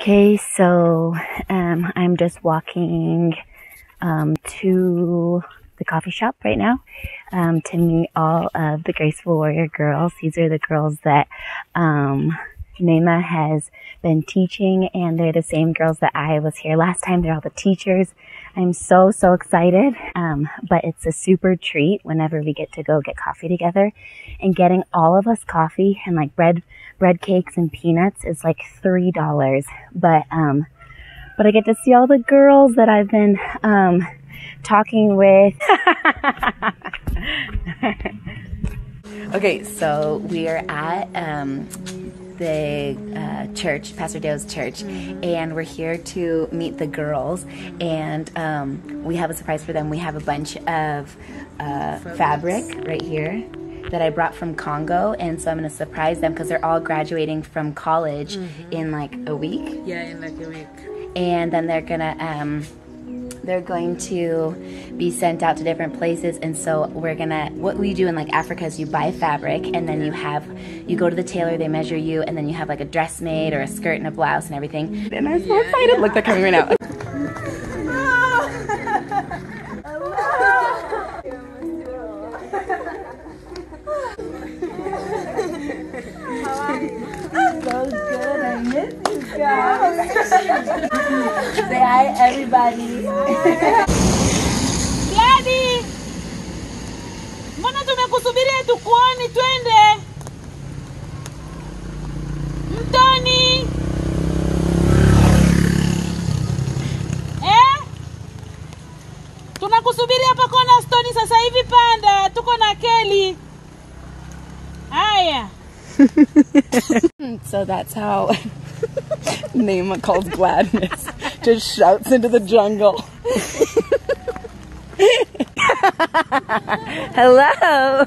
Okay, so I'm just walking to the coffee shop right now to meet all of the Graceful Warrior girls. These are the girls that Nema has been teaching, and they're the same girls that I was here last time. They're all the teachers. I'm so excited, but it's a super treat whenever we get to go get coffee together. And getting all of us coffee and like bread cakes and peanuts is like $3. But I get to see all the girls that I've been talking with. Okay, so we are at the church, Pastor Deo's church, and we're here to meet the girls, and we have a surprise for them. We have a bunch of fabric right here that I brought from Congo, and so I'm going to surprise them because they're all graduating from college in like a week. Yeah, in like a week. And then they're going to be sent out to different places. And so what we do in like Africa is you buy fabric, and then you go to the tailor, they measure you, and then you have like a dress made or a skirt and a blouse and everything. And I'm so excited. Look, they're coming right now. So good, I miss you guys. Say hi, everybody. Gladys! Mbona tumekusubiria tukuone, twende. Mtoni! Tunakusubiri hapa kona Stoni sasa hivi, panda. Tuko na Kelly. Aya. So that's how Nema calls gladness. Just shouts into the jungle. Hello.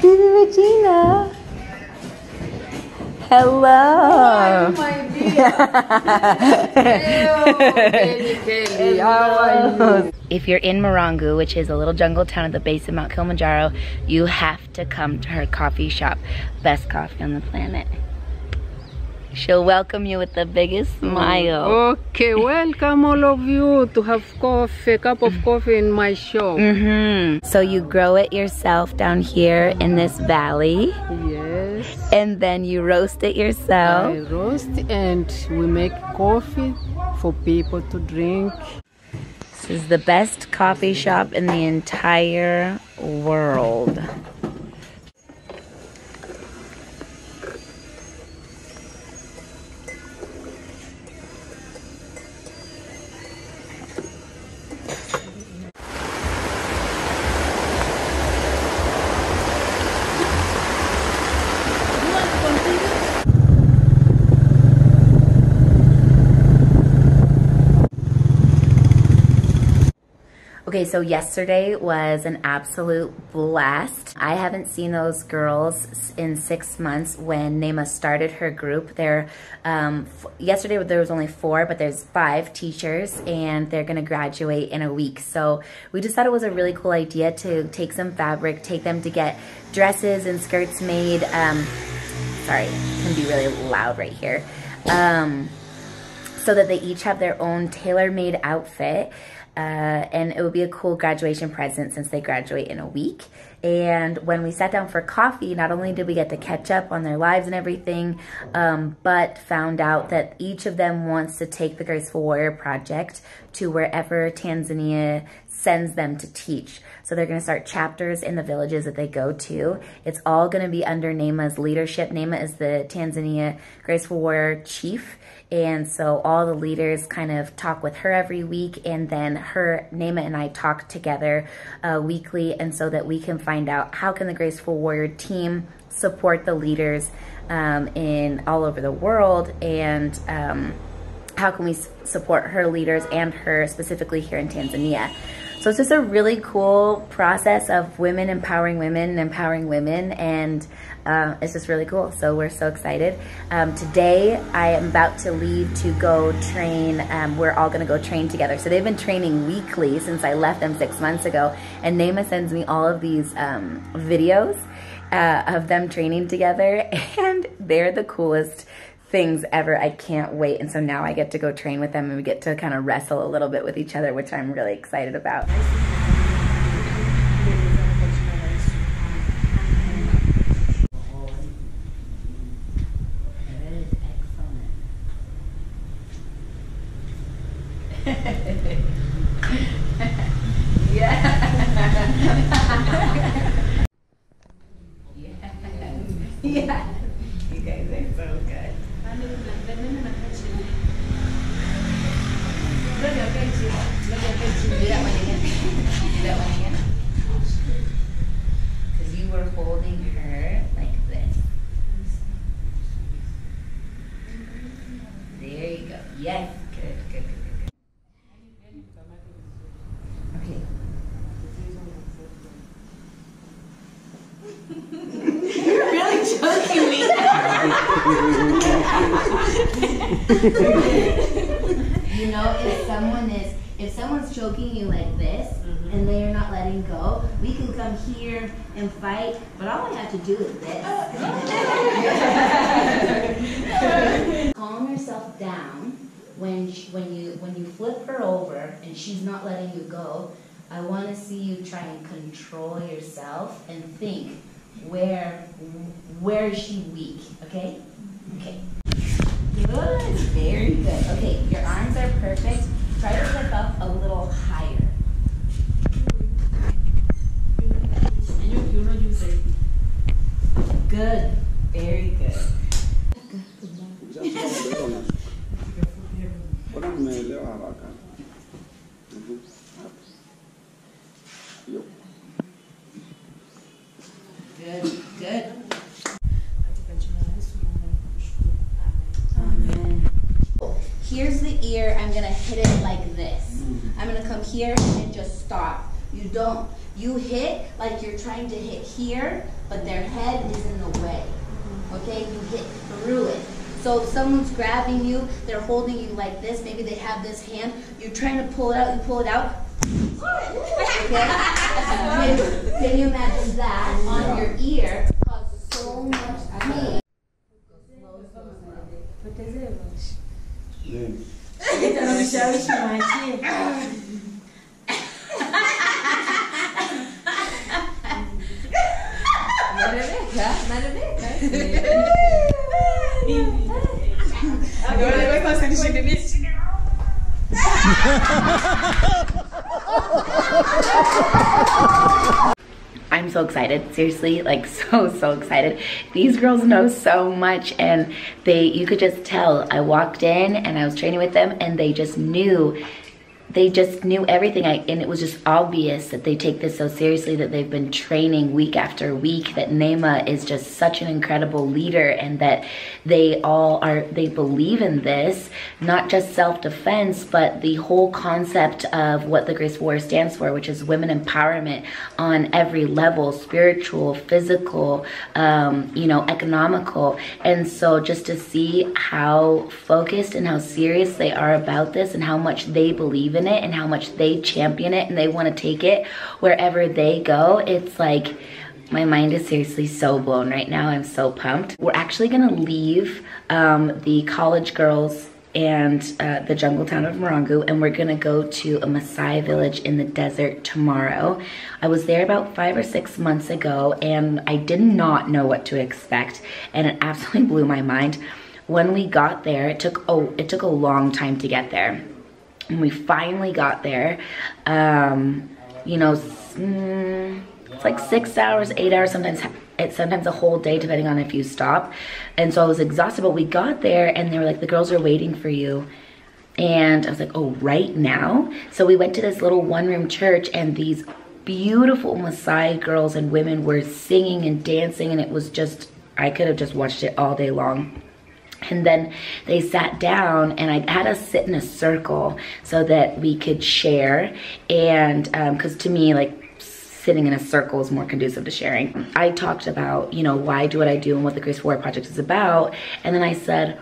Regina. Hello. Hi, my dear. Hello, Kelly. How are you? If you're in Marangu, which is a little jungle town at the base of Mount Kilimanjaro, you have to come to her coffee shop. Best coffee on the planet. She'll welcome you with the biggest smile. Okay, welcome all of you to have coffee, a cup of coffee in my shop. So you grow it yourself down here in this valley. Yes. And then you roast it yourself. I roast and we make coffee for people to drink. This is the best coffee shop in the entire world. Okay, so yesterday was an absolute blast. I haven't seen those girls in 6 months when Nema started her group. Yesterday there was only 4, but there's 5 teachers, and they're gonna graduate in a week. So we just thought it was a really cool idea to take some fabric, take them to get dresses and skirts made. Sorry, it can be really loud right here. So that they each have their own tailor-made outfit. And it would be a cool graduation present since they graduate in a week. And when we sat down for coffee, not only did we get to catch up on their lives and everything, but found out that each of them wants to take the Graceful Warrior Project to wherever Tanzania sends them to teach. So they're going to start chapters in the villages that they go to. It's all going to be under Nema's leadership. Nema is the Tanzania Graceful Warrior Chief. And so all the leaders kind of talk with her every week, and then Nema and I talk together weekly, and so that we can find out how can the Graceful Warrior team support the leaders in all over the world, and how can we support her leaders and her specifically here in Tanzania. So it's just a really cool process of women empowering women, and it's just really cool. So we're so excited. Today I am about to leave to go train. We're all gonna go train together. So they've been training weekly since I left them 6 months ago, and Nema sends me all of these videos of them training together, and they're the coolest things ever. I can't wait. And so now I get to go train with them, and we get to kind of wrestle a little bit with each other, which I'm really excited about. Yeah. You guys are so good. Do that one again. Do that one again. Because you were holding her like this. There you go. Yes. Good, good, good, good. Okay. You're really choking me. You know, if someone's choking you like this, and they are not letting go, we can come here and fight, but all I have to do is this. Calm yourself down when you flip her over and she's not letting you go. I want to see you try and control yourself and think, where is she weak? Okay? Okay. Good. Very good. Okay, your arms are perfect. Try to flip up a little higher. Good. Very good. Good, good. Amen. Here's the ear. I'm gonna hit it like this. I'm gonna come here and just stop. You hit like you're trying to hit here, but their head is in the way. Okay, you hit through it. So if someone's grabbing you, they're holding you like this, maybe they have this hand, you're trying to pull it out, you pull it out. Okay? Can you imagine that on your ear causes so much pain? I'm so excited, seriously, like so excited. These girls know so much, and you could just tell. I walked in and I was training with them, and they just knew everything, and it was just obvious that they take this so seriously, that they've been training week after week, that Nema is just such an incredible leader, and that they believe in this, not just self-defense, but the whole concept of what the Graceful Warrior stands for, which is women empowerment on every level, spiritual, physical, economical. And so just to see how focused and how serious they are about this, and how much they believe in it, and how much they champion it, and they want to take it wherever they go, it's like my mind is seriously so blown right now. I'm so pumped. We're actually gonna leave the college girls and the jungle town of Marangu, and we're gonna go to a Maasai village in the desert tomorrow. I was there about 5 or 6 months ago, and I did not know what to expect, and it absolutely blew my mind. When we got there, it took a long time to get there. When we finally got there, you know, it's like 6 hours, 8 hours, sometimes a whole day, depending on if you stop. And so I was exhausted, but we got there and they were like, the girls are waiting for you. And I was like, oh, right now? So we went to this little one-room church, and these beautiful Maasai girls and women were singing and dancing, and it was just, I could have just watched it all day long. And then they sat down, and I had us sit in a circle so that we could share. And because to me, like, sitting in a circle is more conducive to sharing. I talked about, you know, why I do what I do and what the Graceful Warrior Project is about. And then I said,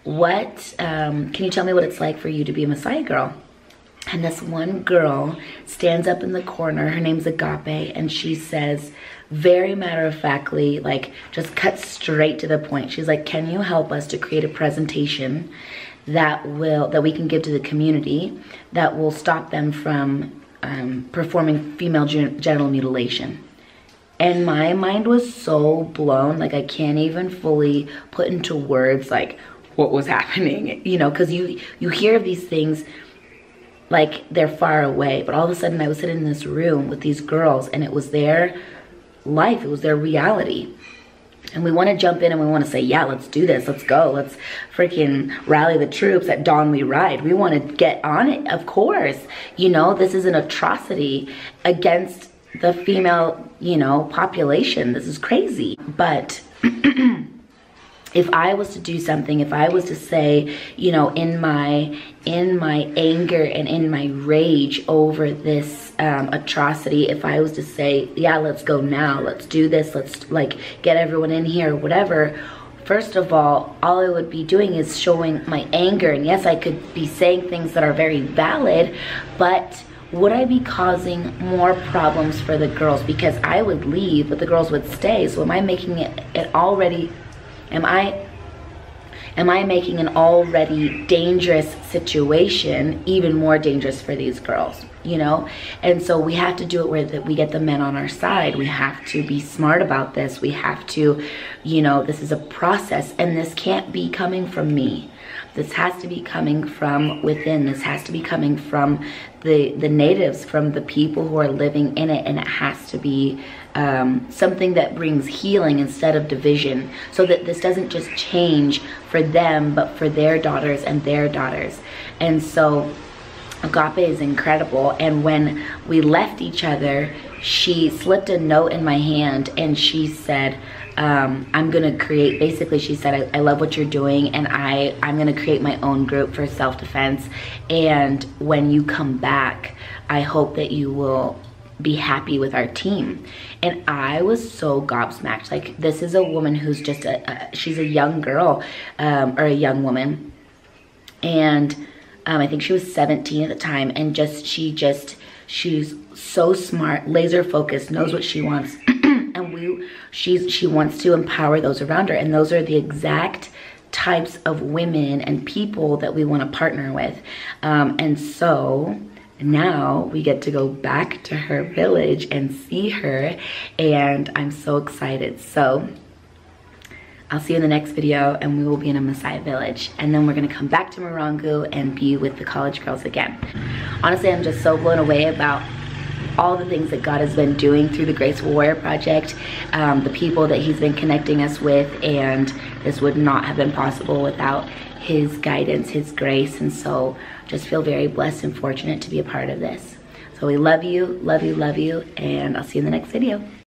what, can you tell me what it's like for you to be a Maasai girl? And this one girl stands up in the corner, her name's Agape, and she says, very matter-of-factly, like, just cut straight to the point. She's like, can you help us to create a presentation that we can give to the community that will stop them from performing female genital mutilation? And my mind was so blown, like I can't even fully put into words like what was happening, you know, because you hear of these things like they're far away, but all of a sudden I was sitting in this room with these girls, and it was their life, it was their reality. And we want to jump in and we want to say, yeah, let's do this, let's go, let's freaking rally the troops, at dawn we ride. We want to get on it, of course. You know, this is an atrocity against the female, you know, population. This is crazy. But if I was to do something, if I was to say, you know, in my anger and in my rage over this atrocity, if I was to say, yeah, let's go now, let's do this, let's like get everyone in here, whatever, first of all I would be doing is showing my anger. And yes, I could be saying things that are very valid, but would I be causing more problems for the girls? Because I would leave, but the girls would stay. So am I making it already, am I making an already dangerous situation even more dangerous for these girls, you know? And so we have to do it where we get the men on our side. We have to be smart about this. We have to, you know, this is a process, and this can't be coming from me. This has to be coming from within. This has to be coming from the natives, from the people who are living in it, and it has to be something that brings healing instead of division, so that this doesn't just change for them, but for their daughters and their daughters. And so Agape is incredible. And when we left each other, she slipped a note in my hand, and she said, I'm gonna create, basically she said, I love what you're doing, and I'm gonna create my own group for self-defense, and when you come back, I hope that you will be happy with our team. And I was so gobsmacked. Like, this is a woman who's just she's a young girl, or a young woman, and I think she was 17 at the time, and she's so smart, laser focused, knows what she wants. And she wants to empower those around her, and those are the exact types of women and people that we want to partner with. And so now we get to go back to her village and see her, and I'm so excited. So I'll see you in the next video, and we will be in a Maasai village, and then we're gonna come back to Marangu and be with the college girls again. Honestly, I'm just so blown away about all the things that God has been doing through the Graceful Warrior Project, the people that he's been connecting us with, and this would not have been possible without his guidance, his grace. And so just feel very blessed and fortunate to be a part of this. So we love you, love you, love you, and I'll see you in the next video.